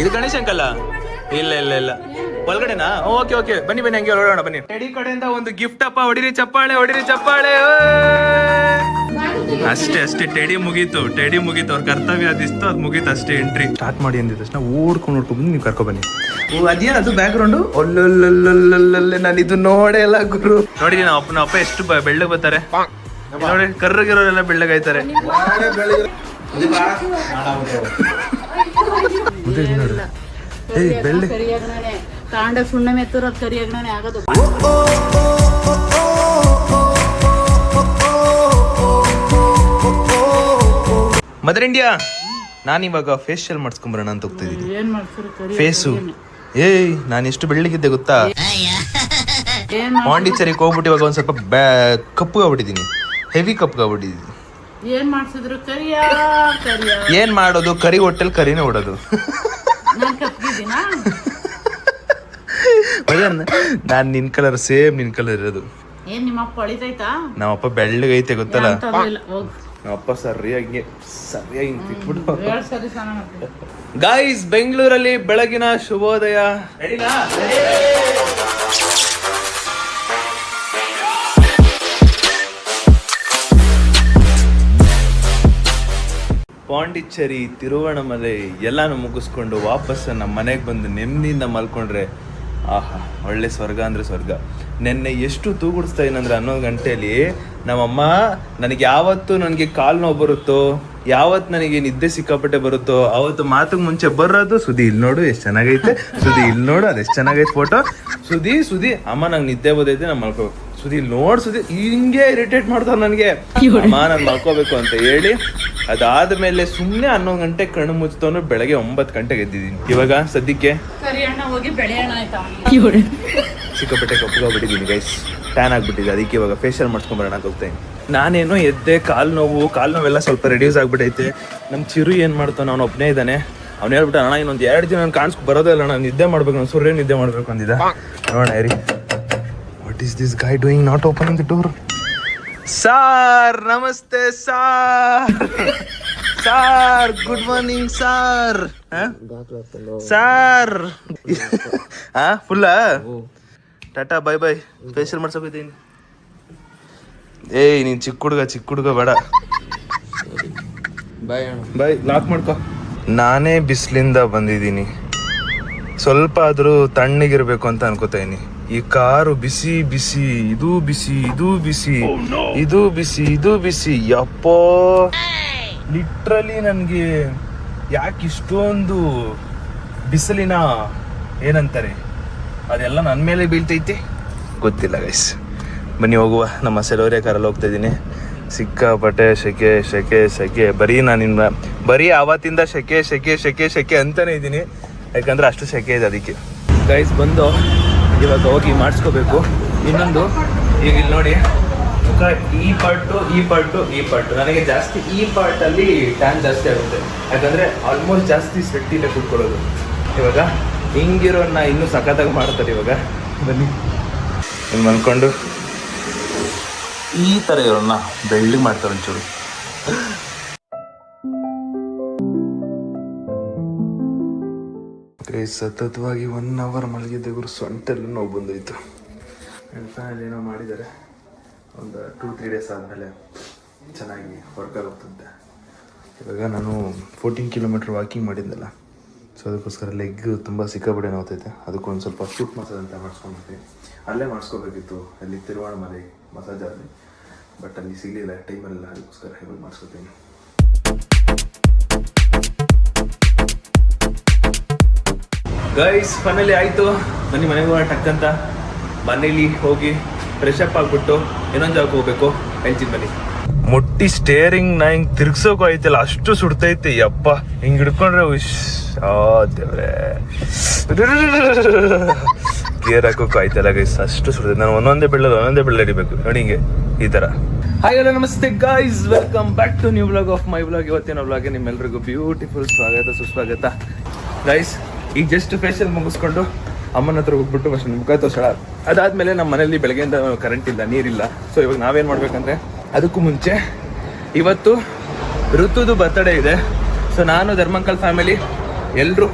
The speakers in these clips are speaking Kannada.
ಇದು ಗಣೇಶ್ ಅಂಕಲ್ ಇಲ್ಲ ಇಲ್ಲ ಇಲ್ಲ ಒಳಗಡೆನಾ ಓಕೆ ಓಕೆ ಬನ್ನಿ ಬನ್ನಿ ಹಂಗೆ ಹೊರಡೋಣ ಬನ್ನಿ ಟೆಡಿ ಕಡೆಯಿಂದ ಒಂದು ಗಿಫ್ಟ್ ಅಪ್ಪ ಹೊಡಿರಿ ಚಪ್ಪಾಳೆ ಅಷ್ಟೇ ಅಷ್ಟೇ ಟೆಡಿ ಮುಗೀತು ಅವ್ರ ಕರ್ತವ್ಯ ಅದಿತ್ತು ಅದು ಮುಗೀತು ಅಷ್ಟೇ ಎಂಟ್ರಿ ಸ್ಟಾರ್ಟ್ ಮಾಡಿ ಅಂದಿದ ತಕ್ಷಣ ಓಡ್ಕೊಂಡು ಬಂದು ನೀವು ಕರ್ಕೊ ಬನ್ನಿ ಅದೇನದು ಬ್ಯಾಕ್ ಗ್ರೌಂಡ್ ಒಲ್ಲೊಲ್ಲೊಲ್ಲೊಲ್ಲೊಲ್ಲೆ ನಾನು ಇದು ನೋಡೇ ಇಲ್ಲ ಗುರು ನೋಡಿ ನಮ್ಮ ಅಪ್ಪ ಎಷ್ಟು ಬೆಳ್ಳಗ್ ಬರ್ತಾರೆ ನೋಡಿ ಕರ್ರಗಿರೋರೆಲ್ಲ ಬೆಳ್ಳಗಾಯ್ತಾರೆ ಬೆಳ್ಳ ಕಾಂಡ ಸುಣ್ಣ ಮೆತ್ತೂರದ್ ಕರಿಯಾಗಣೆ ಆಗೋದು ಮದರ್ ಇಂಡಿಯಾ ನಾನಿವಾಗ ಫೇಶಿಯಲ್ ಮಾಡಿಸ್ಕೊಂಬರೋಣ ಅಂತ ಹೋಗ್ತಿದ್ದೀನಿ ಏನ್ ಮಾಡ್ತೀರಿ ಫೇಸು ನಾನು ಎಷ್ಟು ಬೆಳ್ಳಗಿದ್ದೆ ಗೊತ್ತಾ ಪಾಂಡಿಚೇರಿಗೆ ಹೋಗ್ಬಿಟ್ಟು ಇವಾಗ ಒಂದ್ ಸ್ವಲ್ಪ ಕಪ್ಪು ಆಗ್ಬಿಟ್ಟಿದ್ದೀನಿ ಹೆವಿ ಕಪ್ಪು ಆಗ್ಬಿಟ್ಟಿದ್ದೀನಿ ಏನ್ ಮಾಡ್ಸಿದ್ರು ಏನ್ ಮಾಡೋದು ಕರಿ ಹೊಟ್ಟೆಲ್ ಕರಿನೇ ಹೊಡೋದು ನಾನ್ ನಿನ್ ಕಲರ್ ಸೇಮ್ ನಿನ್ ಕಲರ್ ಇರೋದು ಏನ್ ನಿಮ್ಮಪ್ಪ ಹೊಳಿತೈತಾ ನಮ್ಮಪ್ಪ ಬೆಳ್ಳಗೈತೆ ಗೊತ್ತಲ್ಲ ನಮ್ಮಪ್ಪ ಸರಿಯಾಗಿ ತಿಕ್ಬಿಟ್ಟು ಗಾಯ್ಸ್ ಬೆಂಗಳೂರಲ್ಲಿ ಬೆಳಗಿನ ಶುಭೋದಯ ಪಾಂಡಿಚೇರಿ ತಿರುವಣಮಲೆ ಎಲ್ಲಾನು ಮುಗಿಸ್ಕೊಂಡು ವಾಪಸ್ ನಮ್ಮ ಮನೆಗೆ ಬಂದು ನೆಮ್ಮದಿಯಿಂದ ಮಲ್ಕೊಂಡ್ರೆ ಆಹಾ ಒಳ್ಳೆ ಸ್ವರ್ಗ ಅಂದ್ರೆ ಸ್ವರ್ಗ. ನೆನ್ನೆ ಎಷ್ಟು ತೂಗುಡಿಸ್ತಾ ಏನಂದ್ರೆ 11 ಗಂಟೆಯಲ್ಲಿ ನಮ್ಮಮ್ಮ ನನಗೆ ಯಾವತ್ತು ನನಗೆ ಕಾಲು ನೋವು ಬರುತ್ತೋ, ಯಾವತ್ತು ನನಗೆ ನಿದ್ದೆ ಸಿಕ್ಕಾಪಟ್ಟೆ ಬರುತ್ತೋ ಅವತ್ತು ಮಾತಿಗೆ ಮುಂಚೆ ಬರೋದು ಸುದಿ ಇಲ್ಲಿ ನೋಡು ಎಷ್ಟು ಚೆನ್ನಾಗೈತೆ, ಸುದಿ ಇಲ್ಲಿ ನೋಡು ಅದೆಷ್ಟು ಚೆನ್ನಾಗೈತೆ ಫೋಟೋ, ಸುದಿ ಅಮ್ಮ ನಂಗೆ ನಿದ್ದೆ ಬದೈತೆ ನಾನು ಮಲ್ಕೋಬೇಕು, ಸುದಿ ಇಲ್ಲಿ ನೋಡ್ ಸುದಿ ಹಿಂಗೆ ಇರಿಟೇಟ್ ಮಾಡ್ತಾರೆ ನನಗೆ, ಅಮ್ಮ ನಾನು ಮಲ್ಕೋಬೇಕು ಅಂತ ಹೇಳಿ ಅದಾದ್ಮೇಲೆ ಸುಮ್ಮನೆ 11 ಗಂಟೆ ಕಣ್ಣು ಮುಚ್ತವನು ಬೆಳಗ್ಗೆ 9 ಗಂಟೆಗೆ ಎದ್ದಿದ್ದೀನಿ. ಇವಾಗ ಸದ್ಯಕ್ಕೆ ಸಿಕ್ಕಾಪಟ್ಟೆ ಕಪ್ಪುಗಾಗ್ಬಿಟ್ಟಿದ್ದೀನಿ ಗೈಸ್, ಟ್ಯಾನ್ ಆಗ್ಬಿಟ್ಟಿದೆ. ಅದಕ್ಕೆ ಇವಾಗ ಫೇಶಿಯಲ್ ಮಾಡಿಸ್ಕೊಂಬರೋಣ ಅಂತ ಹೋಗ್ತಾ ಇದ್ದೀನಿ. ನಾನೇನೋ ಎದ್ದೆ, ಕಾಲು ನೋವೆಲ್ಲ ಸ್ವಲ್ಪ ರೆಡ್ಯೂಸ್ ಆಗ್ಬಿಟ್ಟೈತೆ. ನಮ್ಮ ಚಿರು ಏನು ಮಾಡ್ತಾನೆ, ಅವ್ನು ಒಬ್ಬನೇ ಇದ್ದಾನೆ. ಅವ್ನು ಹೇಳ್ಬಿಟ್ಟು ಅಣ್ಣ ಇನ್ನೊಂದು 2 ದಿನ ನಾನು ಬರೋದೇ ಇಲ್ಲ, ನಾನು ನಿದ್ದೆ ಮಾಡ್ಬೇಕು, ನಾನು ಸೂರ್ಯ ನಿದ್ದೆ ಮಾಡ್ಬೇಕು ಅಂದಿದ್ದ. ನೋಡೋಣ ರೀ, what is this guy doing not opening the door? Sir ನಮಸ್ತೆ sir good morning sir. Sir full tata bye bye. Facial ಮಾಡ್ಸೋಕಿದ್ದೀನಿ. ಏಯ್ ನೀನ್ ಚಿಕ್ಕ ಹುಡುಗ ಬೇಡ, ಬೈ ಲಾಕ್ ಮಾಡ್ಕೊ. ನಾನೇ ಬಿಸಿಲಿಂದ ಬಂದಿದ್ದೀನಿ, ಸ್ವಲ್ಪ ಆದ್ರೂ ತಣ್ಣಗಿರ್ಬೇಕು ಅಂತ ಅನ್ಕೋತಾ ಇದೀನಿ. ಈ ಕಾರು ಬಿಸಿ ಬಿಸಿ, ಇದು ಬಿಸಿ, ಇದು ಬಿಸಿ. ಯಪ್ಪೋ ಲಿಟ್ರಲಿ ನನ್ಗೆ ಯಾಕೆ ಇಷ್ಟೊಂದು ಬಿಸಿಲಿನ ಏನಂತಾರೆ ಅದೆಲ್ಲ ನನ್ನ ಮೇಲೆ ಬೀಳ್ತೈತಿ ಗೊತ್ತಿಲ್ಲ ಗೈಸ್. ಬನ್ನಿ ಹೋಗುವ. ನಮ್ಮ ಸೆಲೋರಿಯ ಕಾರಲ್ಲಿ ಹೋಗ್ತಾ ಇದ್ದೀನಿ. ಸಿಕ್ಕಾಪಟ್ಟೆ ಸೆಕೆ ಬರೀ ಆವತ್ತಿಂದ ಸೆಕೆ ಅಂತಾನೆ ಇದ್ದೀನಿ, ಯಾಕಂದ್ರೆ ಅಷ್ಟು ಸೆಕೆ ಇದೆ. ಅದಕ್ಕೆ ಗೈಸ್ ಬಂದು ಇವಾಗ ಹೋಗಿ ಮಾಡಿಸ್ಕೋಬೇಕು. ಇನ್ನೊಂದು ಈಗ ಇಲ್ಲಿ ನೋಡಿ, ಈ ಪಾರ್ಟು ನನಗೆ ಜಾಸ್ತಿ ಈ ಪಾರ್ಟಲ್ಲಿ ಟ್ಯಾನ್ ಜಾಸ್ತಿ ಆಗುತ್ತೆ, ಯಾಕಂದರೆ ಆಲ್ಮೋಸ್ಟ್ ಜಾಸ್ತಿ ಸ್ವೆಟ್ಟಿಲ್ಲೇ ಕೂತ್ಕೊಳ್ಳೋದು. ಇವಾಗ ಹಿಂಗಿರೋನ್ನ ಇನ್ನೂ ಸಖತ್ತಾಗಿ ಮಾಡ್ತಾರೆ. ಇವಾಗ ಬನ್ನಿ ಹಿಂಗೆ ಅಂದ್ಕೊಂಡು ಈ ಥರ ಇರೋನ್ನ ಬೆಳ್ಳಿಗೆ ಮಾಡ್ತಾರೆ ಒಂಚೂರು. ಸತತವಾಗಿ 1 ಅವರ್ ಮಲಗಿದ್ದೆ ಗುರು, ಸೊಂಟೆಲ್ಲ ನೋವು ಬಂದೋಯ್ತು. ಫ್ಯಾನಲ್ಲಿ ಏನೋ ಮಾಡಿದ್ದಾರೆ, ಒಂದು 2-3 ಡೇಸ್ ಆದಮೇಲೆ ಚೆನ್ನಾಗಿ ವರ್ಕೌಟ್ ಹೋಗ್ತಂತೆ. ಇವಾಗ ನಾನು 14 ಕಿಲೋಮೀಟ್ರ್ ವಾಕಿಂಗ್ ಮಾಡಿದ್ನಲ್ಲ, ಸೊ ಅದಕ್ಕೋಸ್ಕರ ಲೆಗ್ ತುಂಬ ಸಿಕ್ಕಾಪಟ್ಟೆ ನೋವ್ತೈತೆ. ಅದಕ್ಕೊಂದು ಸ್ವಲ್ಪ ಫುಟ್ ಮಸಾಜ್ ಅಂತ ಮಾಡಿಸ್ಕೊಂಡ್ಬಿಟ್ಟು ಅಲ್ಲೇ ಮಾಡಿಸ್ಕೋಬೇಕಿತ್ತು, ಅಲ್ಲಿ ತಿರುವಣಮಲೆ ಮಸಾಜಲ್ಲಿ, ಬಟ್ ಅಲ್ಲಿ ಸಿಗಲಿಲ್ಲ ಟೈಮಲ್ಲ. ಅದಕ್ಕೋಸ್ಕರ ಇವಾಗ ಮಾಡಿಸ್ಕೊತೀನಿ. ಗೈಸ್ ಫೈನಲಿ ಆಯಿತು, ಬನ್ನಿ ಮನೆಗೆ ಹೋಗೋಣ ಟಕ್ಕಂತ. ಮನೇಲಿ ಹೋಗಿ ಫ್ರೆಶ್ ಅಪ್ ಆಗಿಬಿಟ್ಟು ಇನ್ನೊಂದು ಜಾಗಕ್ಕೆ ಹೋಗ್ಬೇಕು, ಹೇಳ್ತೀನಿ ಬನ್ನಿ. ಮುಟ್ಟಿ ಸ್ಟೇರಿಂಗ್ ನಾ ಹಿಂಗೆ ತಿರ್ಗ್ಸೋಕು ಆಯ್ತಲ್ಲ, ಅಷ್ಟು ಸುಡ್ತೈತೆ ಯಪ್ಪ. ಹಿಂಗೆ ಹಿಡ್ಕೊಂಡ್ರೆ ದೇವ್ರೆ, ಗೇರ್ ಹಾಕೋಕು ಆಯ್ತಲ್ಲ ಗೈಸ್, ಅಷ್ಟು ಸುಡ್ತೈತೆ. ನಾನು ಒಂದೊಂದೇ ಬೆಳ್ಳ ಹಿಡಿಬೇಕು ನೋಡಿ, ಹಿಂಗೆ ಈ ಥರ. ಹಾಯ್ ಹಲೋ ನಮಸ್ತೆ guys, welcome back to new vlog of my vlog. ಇವತ್ತಿನ ವ್ಲಾಗ್ಗೆ ನಿಮ್ಮೆಲ್ಲರಿಗೂ ಬ್ಯೂಟಿಫುಲ್ ಸ್ವಾಗತ ಸುಸ್ವಾಗತ ಗೈಸ್. ಈಗ ಜಸ್ಟ್ ಫೇಶಿಯಲ್ ಮುಗಿಸ್ಕೊಂಡು ಅಮ್ಮನ ಹತ್ರ ಹೋಗ್ಬಿಟ್ಟು ಫಸ್ಟ್ ಮುಖ ತೋರ್ಸೋಣ. ಅದಾದಮೇಲೆ ನಮ್ಮ ಮನೇಲಿ ಬೆಳಗ್ಗೆಯಿಂದ ಕರೆಂಟ್ ಇಲ್ಲ, ನೀರಿಲ್ಲ. ಸೊ ಇವಾಗ ನಾವೇನು ಮಾಡ್ಬೇಕಂದ್ರೆ, ಅದಕ್ಕೂ ಮುಂಚೆ ಇವತ್ತು ಋತುದು ಬರ್ತಡೇ ಇದೆ. ಸೊ ಸೊ ನಾನು ಧರ್ಮಂಕಲ್ ಫ್ಯಾಮಿಲಿ ಎಲ್ಲರೂ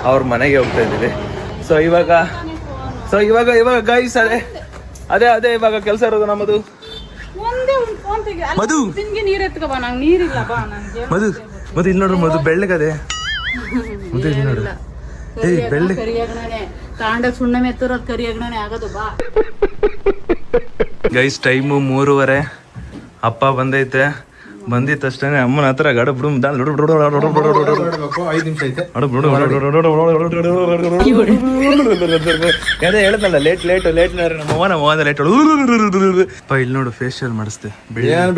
ಅವ್ರ ಮನೆಗೆ ಹೋಗ್ತಾ ಇದ್ದೀವಿ. ಸೊ ಇವಾಗ ಗೈಸ್ ಅದೇ ಇವಾಗ ಕೆಲಸ ಇರೋದು ನಮ್ಮದು. ಮಧು ನೀರ್ ಎತ್ಕೊ ಬಾ, ನಂಗೆ ನೀರಿಲ್ಲ ಬಾ. ಮಧು ಇಲ್ಲಿ ನೋಡ್ರಿ, ಮಧು ಬೆಳ್ಳಗದೆ. ಮಧು ಇಲ್ಲಿ ನೋಡ್ರಿ, ಬೆಳ್ಳಿ ತಾಂಡ ಸುಣ್ಣ ಮೆತ್ತರೋದ್ ಕರಿ ಅಗ್ಣನೆ ಆಗೋದು ಬಾ. Guys time 3:30. ಅಪ್ಪ ಬಂದಿತ್ತಷ್ಟೇ ಅಮ್ಮನ ಹತ್ರ ಗಾಡ ಬಿಡು ಅದೇ ಹೇಳ್ತಲ್ಲ ಲೇಟ್ ನಮ್ಮವ್ವ ಲೇಟ್. ಇಲ್ಲಿ ನೋಡು ಫೇಶಿಯಲ್ ಮಾಡಿಸ್ತೆ,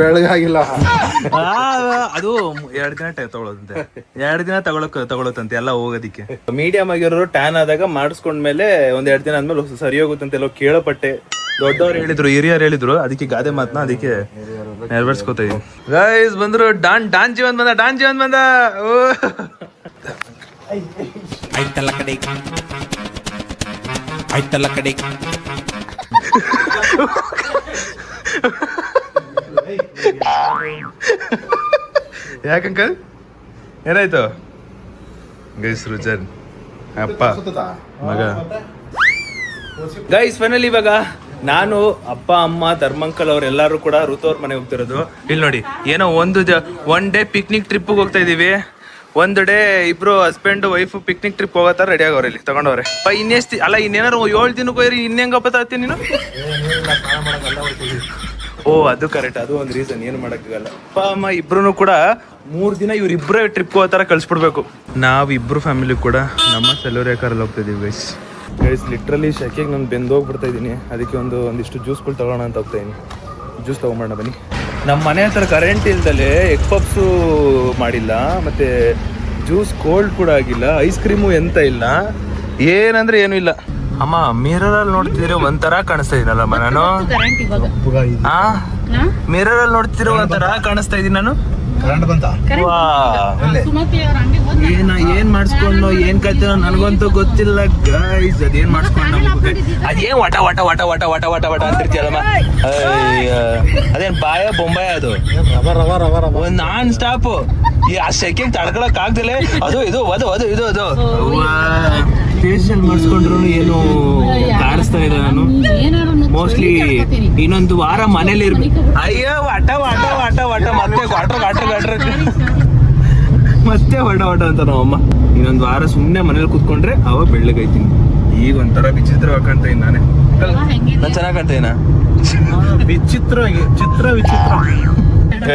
ಬೆಳಗಾಗಿಲ್ಲ. ಅದು 2 ದಿನ ತಗೊಳೋದಂತೆ, 2 ದಿನ ತಗೊಳತ್ತಂತೆ ಎಲ್ಲ ಹೋಗೋದಿಕ್ಕೆ. ಮೀಡಿಯಂ ಆಗಿರೋರು ಟ್ಯಾನ್ ಆದಾಗ ಮಾಡಿಸ್ಕೊಂಡ್ಮೇಲೆ 1-2 ದಿನ ಆದ್ಮೇಲೆ ಸರಿ ಹೋಗುತ್ತಂತೆ ಎಲ್ಲೋ ಕೇಳಪಟ್ಟೆ. ದೊಡ್ಡವ್ರು ಹೇಳಿದ್ರು, ಹಿರಿಯರು ಹೇಳಿದ್ರು, ಅದಕ್ಕೆ ಗಾದೆ ಮಾತನ್ನ ಅದಕ್ಕೆ ನೆರವೇರ್ಸ್ಕೊತಾ ಇದೀನಿ. ಗೈಸ್ ಬಂದ್ರು, ಡಾನ್ ಜೀವನ್ ಬಂದ. ಆಯ್ತಲ್ಲ ಕಡೆ ಯಾಕಂಕಲ್ ಏನಾಯ್ತು? ಗೈಸ್ ರುಜನ್ ಅಪ್ಪ ಮಗ. ಗೈಸ್ ಫೈನಲಿ ಇವಾಗ ನಾನು, ಅಪ್ಪ, ಅಮ್ಮ, ಧರ್ಮಂಕಲ್ ಅವರೆಲ್ಲರೂ ಕೂಡ ಋತುವ್ರ ಮನೆಗೆ ಹೋಗ್ತಿರೋದು. ಇಲ್ಲಿ ನೋಡಿ, ಏನೋ ಒನ್ ಡೇ ಪಿಕ್ನಿಕ್ ಟ್ರಿಪ್ ಹೋಗ್ತಾ ಇದೀವಿ. ಒಂದು ಡೇ ಇಬ್ರು ಹಸ್ಬೆಂಡ್ ವೈಫ್ ಪಿಕ್ನಿಕ್ ಟ್ರಿಪ್ ಹೋಗತ್ತಾರ, ರೆಡಿ ಆಗವ್ರೆ, ಇಲ್ಲಿ ತಗೊಂಡವ್ರೆ. ಇನ್ನೇನಾರು 7 ದಿನಕ್ಕೆ ಹೋಯ್ರಿ, ಇನ್ನೆಂಗಪ್ಪ ತಾತಿ ನೀನು? ಓ ಅದು ಕರೆಕ್ಟ್, ಅದು ಒಂದು ರೀಸನ್, ಏನು ಮಾಡೋಕ್ಕಾಗಲ್ಲ. ಅಪ್ಪ ಅಮ್ಮ ಇಬ್ರು ಕೂಡ 3 ದಿನ ಇವ್ರಿಬ್ರೇ ಟ್ರಿಪ್ ಹೋಗ್ತಾರ, ಕಳ್ಸ್ಬಿಡ್ಬೇಕು. ನಾವಿಬ್ರು ಫ್ಯಾಮಿಲಿ ಕೂಡ ನಮ್ಮ ಸೆಲ್ಯೂರಿಯಾ ಕಾರಲ್ಲಿ ಹೋಗ್ತಾ ಇದೀವಿ ಗೈಸ್. ಲಿಟ್ರಲಿ ಶೆಕೆಗೆ ನಾನು ಬೆಂದೋಗ್ಬಿಡ್ತಾ ಇದ್ದೀನಿ. ಅದಕ್ಕೆ ಒಂದಿಷ್ಟು ಜ್ಯೂಸ್ಗಳು ತಗೊಳ್ಳೋಣ ಅಂತ ಹೋಗ್ತಾ ಇದ್ದೀನಿ. ಜ್ಯೂಸ್ ತೊಗೊಂಬೋಣ ಬನ್ನಿ. ನಮ್ಮ ಮನೆ ಹತ್ರ ಕರೆಂಟ್ ಇಲ್ದಲೆ ಎಗ್ ಪಪ್ಸು ಮಾಡಿಲ್ಲ, ಮತ್ತು ಜ್ಯೂಸ್ ಕೋಲ್ಡ್ ಕೂಡ ಆಗಿಲ್ಲ, ಐಸ್ ಕ್ರೀಮು ಎಂತ ಇಲ್ಲ, ಏನಂದ್ರೆ ಏನೂ ಇಲ್ಲ. ಅಮ್ಮ ಮಿರರಲ್ಲಿ ನೋಡ್ತಿದ್ರೆ ಒಂಥರ ಕಾಣಿಸ್ತಾ ಇದೀನಲ್ಲಮ್ಮ ನಾನು. ಮಿರರಲ್ಲಿ ನೋಡ್ತಿರೋ ಒಂಥರ ಕಾಣಿಸ್ತಾ ಇದೀನಿ ನಾನು. ಏನ್ ಮಾಡಿಸ್ಕೊಂಡು ಏನ್ ಕಳ್ತೀನೋ ನನಗಂತೂ ಗೊತ್ತಿಲ್ಲ ಗೈಸ್. ಅದೇನ್ ಮಾಡಿಸ್ಕೊಂಡು ಅದೇನ್ ವಟ ಅಂತಿರ್ತೀಯಲ್ಲಮ್ಮ. ಅದೇನ್ ಬಾಯ ಬೊಂಬಾಯ ಅದು ನಾನ್ ಸ್ಟಾಪ್. ಆ ಸೆಕೆಗೆ ತಡ್ಕೊಳಕ್ ಆಗ್ದಿಲ್ಲ. ಅದು ಫೇಶಿಯಲ್ ಮಾಡಿಸ್ಕೊಂಡ್ರು ಏನು ಕಾಣಿಸ್ತಾ ಇದೆ ನಾನು. ಮೋಸ್ಟ್ಲಿ ಇನ್ನೊಂದು ವಾರ ಮನೇಲಿ ಇರ್ಬೇಕು. ಅಯ್ಯೋ ವಟ ಮತ್ತೆ ವಟ ಅಂತ ನಾವಮ್ಮ. ಇನ್ನೊಂದು ವಾರ ಸುಮ್ಮನೆ ಮನೇಲಿ ಕೂತ್ಕೊಂಡ್ರೆ ಅವ ಬೆಳ್ಳಗೈತೀನಿ. ಈಗ ಒಂಥರ ವಿಚಿತ್ರವಾಗಿ ಕಾಣ್ತಾ ಇದ್ದೀನಿ ನಾನೇ. ನಾನು ಚೆನ್ನಾಗಿ ಕಾಣ್ತಾ ಇದ್ದೀನ? ವಿಚಿತ್ರ.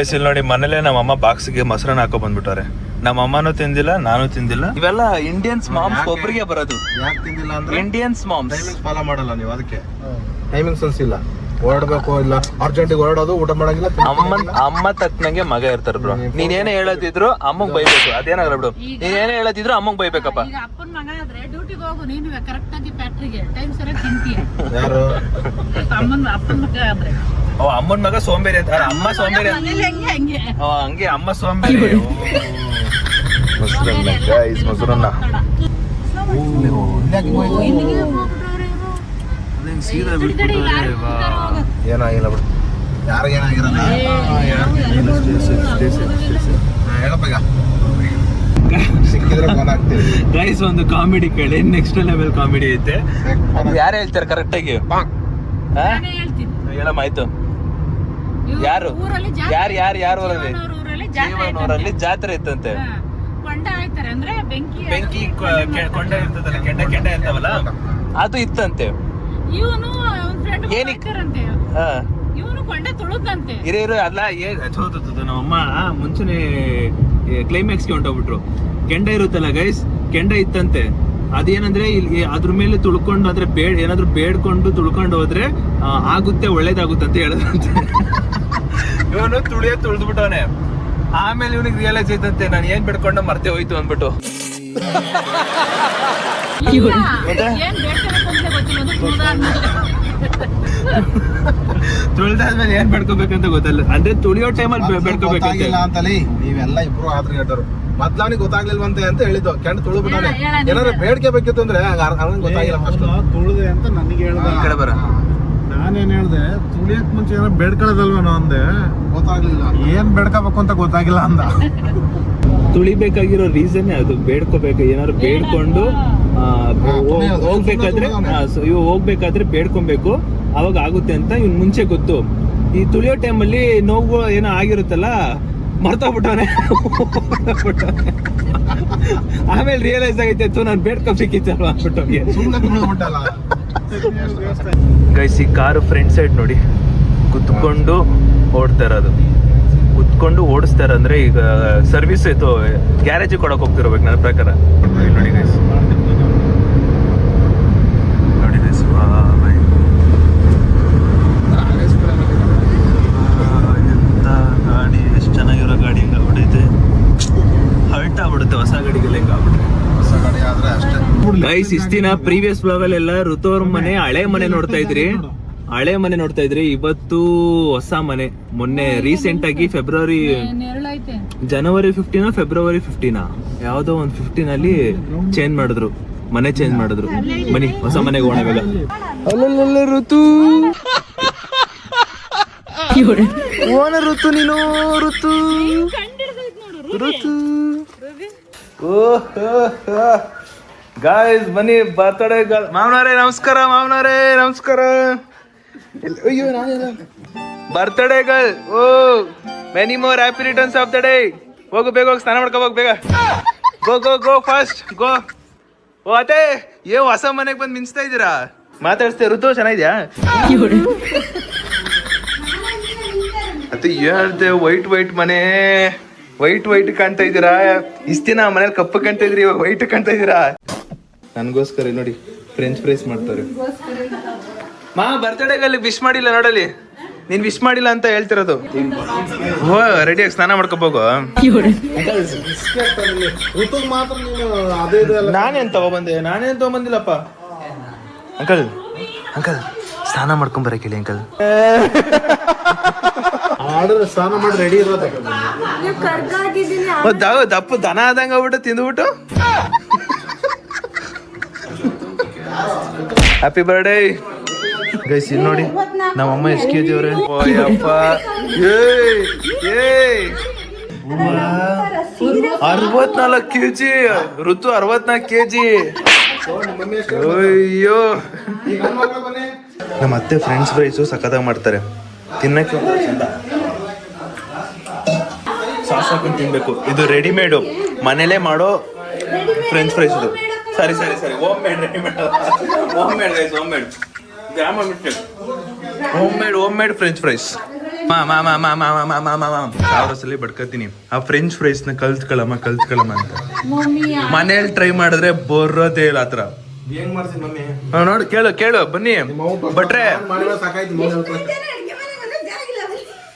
ಇಲ್ಲಿ ನೋಡಿ, ಮನೇಲೆ ನಮ್ಮಮ್ಮ ಬಾಕ್ಸ್ಗೆ ಮೊಸರನ್ನ ಹಾಕೋ ಬಂದ್ಬಿಟ್ಟವ್ರೆ. ನಮ್ಮಮ್ಮನೂ ತಿಂದಿಲ್ಲ, ನಾನು ತಿಂದಿಲ್ಲ. ಇವೆಲ್ಲ ಇಂಡಿಯನ್ಸ್ ಮಾಮ್ಸ್ ಒಬ್ಬರಿಗೆ ಬರೋದು. ಯಾಕೆ ತಿಂದಿಲ್ಲ ಅಂದ್ರೆ ಇಂಡಿಯನ್ಸ್ ಮಾಮ್ಸ್ ಟೈಮಿಂಗ್ಸ್ ಫಾಲೋ ಮಾಡಲ್ಲ ನೀವು, ಅದಕ್ಕೆ ಟೈಮಿಂಗ್ಸ್ ಅನ್ಸಿಲ್ಲ. ಓಡಬೇಕು ಇಲ್ಲ ಅರ್ಜೆಂಟಿಗೆ ಓಡೋದು, ಊಟ ಮಾಡಂಗಿಲ್ಲ. ಅಮ್ಮ ತಕ್ಕನಂಗೆ ಮಗ ಇರ್ತಾರ ಬ್ರೋ. ನೀನೇನೇ ಹೇಳತ್ತಿದ್ರು ಅಮ್ಮಗ್ ಬೈಬೇಕು, ಅದೇನಾಗಲ್ಲ ಬಿಡು. ನೀನೇನೇ ಹೇಳತ್ತಿದ್ರು ಅಮ್ಮಗ್ ಬೈಬೇಕಪ್ಪ. ಅಪ್ಪನ ಮಗ ಆದ್ರೆ ಡ್ಯೂಟಿಗೆ ಹೋಗು, ನೀನು ಕರೆಕ್ಟ್ ಆಗಿ ಫ್ಯಾಕ್ಟ್ರಿಗೆ ಟೈಮ್ ಸರಿಯಾಗಿ ತಿಂತೀಯ. ಯಾರು ಅಪ್ಪನ ಮಗ ಆದ್ರೆ ಅಮ್ಮನ ಮಗ ಸೋಂಬೇರಿ ಅಂತ, ಅಮ್ಮ ಸೋಂಬೇರಿ ಹಂಗೆ ಅಮ್ಮ ಸೋಂಬೇರಿ. ಮೊಸರನ್ನ ಸೀದಾ ಏನಾಗಿಲ್ಲ ಬಿಡು, ಯಾರಿಗೇನಾಗಿರಲ್ಲ. ಹೇಳಪ್ಪ ಈಗ ಸಿಕ್ಕಿದ್ರೆ ಫೋನ್ ಹಾಕ್ತೀವಿ. ಗೈಸ್ ಒಂದು ಕಾಮಿಡಿ ಕೇಳಿ, ನೆಕ್ಸ್ಟ್ ಲೆವೆಲ್ ಕಾಮಿಡಿ ಐತೆ. ಯಾರು ಹೇಳ್ತಾರೆ ಕರೆಕ್ಟ್ ಆಗಿ? ಹೇಳಮ್ಮ ಆಯ್ತು. ಯಾರು ಊರಲ್ಲಿ ಜಾತ್ರೆ ಇತ್ತಂತೆ. ಬೆಂಕಿ ಕೊಂಡ ಇರ್ತದಲ್ಲ, ಕೆಂಡ ಇರ್ತಾವಲ್ಲ, ಅದು ಇತ್ತಂತೆ. ಹಿರಿಯರು ಅಲ್ಲ, ನಮ್ಮಮ್ಮ ಮುಂಚೆನೆ ಕ್ಲೈಮ್ಯಾಕ್ಸ್ಗೆ ಹೊಂಟೋಗ್ಬಿಟ್ರು. ಕೆಂಡ ಇರುತ್ತಲ್ಲ ಗೈಸ್, ಕೆಂಡ ಇತ್ತಂತೆ. ಅದೇನಂದ್ರೆ ಇಲ್ಲಿ ಅದ್ರ ಮೇಲೆ ತುಳ್ಕೊಂಡು, ಅಂದ್ರೆ ಏನಾದ್ರು ಬೇಡ್ಕೊಂಡು ತುಳ್ಕೊಂಡು ಹೋದ್ರೆ ಆಗುತ್ತೆ, ಒಳ್ಳೇದಾಗುತ್ತೆ ಅಂತ ಹೇಳಿದ್ರಂತೆ. ಇವನು ತುಳಿದ್ಬಿಟ್ಟವನೆ. ಆಮೇಲೆ ಇವನಿಗೆ ರಿಯಲೈಸ್ ಐತಂತೆ, ನಾನು ಏನ್ ಬೇಡ್ಕೊಂಡು ಮರ್ತೆ ಹೋಯ್ತು ಅಂದ್ಬಿಟ್ಟು. ತುಳಿದಾದ್ಮೇಲೆ ಏನ್ ಬೇಡ್ಕೋಬೇಕಂತ ಗೊತ್ತಲ್ಲ. ಅಂದ್ರೆ ತುಳಿಯೋ ಟೈಮಲ್ಲಿ ಬೇಡ್ಕೋಬೇಕಂತ ಅಂತಲೇ ನೀವೆಲ್ಲ ಇಬ್ರು ಆದ್ರೆ ಹೇಳ್ತಾರು. ಮೊದ್ಲವನಿಗೆ ಗೊತ್ತಾಗ್ಲಿಲ್ವಂತೆ ಅಂತ ಹೇಳಿದ್ದು, ಕೆಂಡ ತುಳಿದ್ಬಿಟ್ಟಾನೆ. ಏನಾದ್ರು ಬೇಡಿಕೆ ಬೇಕಿತ್ತು ಅಂದ್ರೆ ಗೊತ್ತಾಗಿಲ್ಲ. ಫಸ್ಟ್ ತುಳಿದೆ ಅಂತ ನನಗೆ ಹೇಳ್ದ. ಕಡೆ ಬರ, ನಾನೇನ್ ಹೇಳ್ದೆ, ತುಳಿಯಕ್ ಮುಂಚೆ ಏನೋ ಬೇಡ್ಕೊಳ್ಳೋದಲ್ವೇನೋ ಅಂದೆ. ಗೊತ್ತಾಗ್ಲಿಲ್ಲ, ಏನ್ ಬೇಡ್ಕೋಬೇಕು ಅಂತ ಗೊತ್ತಾಗಿಲ್ಲ ಅಂದ. ತುಳಿಬೇಕಾಗಿರೋ ರೀಸನ್ ಅದು. ಬೇಡ್ಕೋಬೇಕು, ಏನಾದ್ರು ಬೇಡ್ಕೊಂಡು ಹೋಗ್ಬೇಕಾದ್ರೆ ಇವ್ ಹೋಗ್ಬೇಕಾದ್ರೆ ಬೇಡ್ಕೊಬೇಕು, ಅವಾಗ ಆಗುತ್ತೆ ಅಂತ ಇವ್ನ್ ಮುಂಚೆ ಗೊತ್ತು. ಈ ತುಳಿಯೋ ಟೈಮಲ್ಲಿ ನೋವು ಏನೋ ಆಗಿರುತ್ತಲ್ಲ, ಮರ್ತೋಗ್ಬಿಟ್ಟವನೆ. ಆಮೇಲೆ ರಿಯಲೈಸ್ ಆಗೈತೆ ನಾನು ಬೇಡ್ಕೋಬೇಕಿತ್ತಲ್ವ ಅಂದ್ಬಿಟ್ಟು. ಗೈಸ್, ಈ ಕಾರು ಫ್ರಂಟ್ ಸೈಡ್ ನೋಡಿ, ಕುತ್ಕೊಂಡು ಓಡ್ತಾ ಇರೋದು. ಕುತ್ಕೊಂಡು ಓಡಿಸ್ತಾರೆ ಅಂದ್ರೆ ಈಗ ಸರ್ವಿಸ್ ಇತ್ತು, ಗ್ಯಾರೇಜಿಗೆ ಕೊಡಕ್ ಹೋಗ್ತಿರ್ಬೇಕು ನನ್ನ ಪ್ರಕಾರ. ನೋಡಿ ಗೈಸ್, ನೋಡಿ ಗೈಸ್, ಎಂತ ಗಾಡಿ, ಎಷ್ಟು ಚೆನ್ನಾಗಿರೋ ಗಾಡಿ ಹಿಂಗ ಆಗ್ಬಿಟ್ಟೈತೆ. ಹರ್ಟ್ ಆಗ್ಬಿಡುತ್ತೆ ಹೊಸ ಗಾಡಿಗೆಲ್ಲ ಹಿಂಗ ಆಗ್ಬಿಟ್ರೆ. ಹೊಸ ಗಾಡಿ ಆದ್ರೆ ಅಷ್ಟೇ. ಗೈಸ್, ಇಷ್ಟ ದಿನ ಪ್ರೀವಿಯಸ್ ಬ್ಲಾಗ್ ಅಲ್ಲೆಲ್ಲ ಋತು ಅವ್ರ ಮನೆ, ಹಳೆ ಮನೆ ನೋಡ್ತಾ ಇದ್ರಿ. ಹಳೆ ಮನೆ ನೋಡ್ತಾ ಇದ್ರಿ, ಇವತ್ತು ಹೊಸ ಮನೆ. ಮೊನ್ನೆ ರೀಸೆಂಟ್ ಆಗಿ ಜನವರಿ 15 ಫೆಬ್ರವರಿ 15 ಯಾವ್ದೋ ಒಂದು 15 ಅಲ್ಲಿ ಚೇಂಜ್ ಮಾಡಿದ್ರು, ಮನೆ ಚೇಂಜ್ ಮಾಡಿದ್ರು. ಬನ್ನಿ ಹೊಸ ಮನೆಗೆ ಹೋಗೋಣ ಬೇಗ. ಅಲ್ಲಲ್ಲ ಋತು, ಓನ ಋತು, ನೀನು ಋತು ಋತು. ಗಾಯ್ಸ್ ಬನ್ನಿ, ಬರ್ತಡೇ ಮಾವನವರೇ ನಮಸ್ಕಾರ, ಮಾವನವರೇ ನಮಸ್ಕಾರ. ಅಯ್ಯೋ ಬರ್ತಡೇಗಳು. Oh many more happy returns of the day. ಹೋಗು ಬೇಗ, ಹೋಗಿ ಸ್ನಾನ ಮಾಡ್ಕೊ ಹೋಗ್ ಬೇಗ. ಗೋ ಗೋ ಗೋ ಫಾಸ್ಟ್ ಗೋ. ಓ ಅತ್ತೆ, ಹೊಸ ಮನೆಗೆ ಬಂದು ಮಿಂಚ್ತಾ ಇದ್ದೀರಾ? ಮಾತಾಡ್ಸ್ತೇ ಋತು, ಚೆನ್ನಾಗಿದ್ಯಾ? ಅತ್ತೆ ಹೇಳ್ತೆ, ವೈಟ್ ಮನೆ, ವೈಟ್ ಕಾಣ್ತಾ ಇದ್ದೀರಾ? ಇಷ್ಟ ದಿನ ಮನೇಲಿ ಕಪ್ಪು ಕಾಣ್ತಾ ಇದ್ರಿ, ವೈಟ್ ಕಾಣ್ತಾ ಇದ್ದೀರಾ? ನನ್ಗೋಸ್ಕರ ನೋಡಿ ಫ್ರೆಂಚ್ ಫ್ರೈಸ್ ಮಾಡ್ತಾರೆ. ಮಾ ಬರ್ತಡೇಗಲ್ಲಿ ವಿಶ್ ಮಾಡಿಲ್ಲ ನೋಡಲಿ, ನೀನ್ ವಿಶ್ ಮಾಡಿಲ್ಲ ಅಂತ ಹೇಳ್ತಿರೋದು. ಓ ರೆಡಿಯಾಗಿ ಸ್ನಾನ ಮಾಡ್ಕೋಬೋಗು. ನಾನೇನ್ ತಗೊಂಬಂದಿಲ್ಲಪ್ಪ. ಅಂಕಲ್ ಸ್ನಾನ ಮಾಡ್ಕೊಂಡ್ ಬರಕ್ ಹೇಳಿ ಅಂಕಲ್. ಸ್ನಾನ ಮಾಡಿ ರೆಡಿ ಇರೋದು. ದಪ್ಪ ದನ ಆದಂಗ ಆಗ್ಬಿಟ್ಟು ತಿಂದ್ಬಿಟ್ಟು. Happy birthday guys. ಇಲ್ಲಿ ನೋಡಿ ನಮ್ಮಮ್ಮ ಎಷ್ಟು ಕೆಜಿ ಅವ್ರೆ. ಓಯಪ್ಪ, 64 ಕೆಜಿ ಋತು, 64 ಕೆಜಿ. ಅಯ್ಯೋ, ನಮ್ಮ ಅತ್ತೆ ಫ್ರೆಂಡ್ಸ್ ಫ್ರೈಸು ಸಖತ್ತಾಗಿ ಮಾಡ್ತಾರೆ, ತಿನ್ನಕ್ಕೆ ಚಂದ. ಸಾಸ್ ಹಾಕೊಂಡು ತಿನ್ಬೇಕು. ಇದು ರೆಡಿಮೇಡು, ಮನೇಲೆ ಮಾಡೋ ಫ್ರೆಂಚ್ ಫ್ರೈಸ್ ಇದು. ಸರಿ home made, readymade, home made guys, home made. Home made French fries. ಸಾವಿರ ಸಲ ಬಡ್ಕತೀನಿ ಆ ಫ್ರೆಂಚ್ ಫ್ರೈಸ್ ನ ಕಲ್ತ್ಕೊಳ್ಳಮ್ಮ ಅಂತ. ಮನೇಲಿ ಟ್ರೈ ಮಾಡಿದ್ರೆ ಬರೋದೇ ಇಲ್ಲ ಆತರ. ನೋಡಿ ಕೇಳು ಬನ್ನಿ ಭಟ್ರೆ.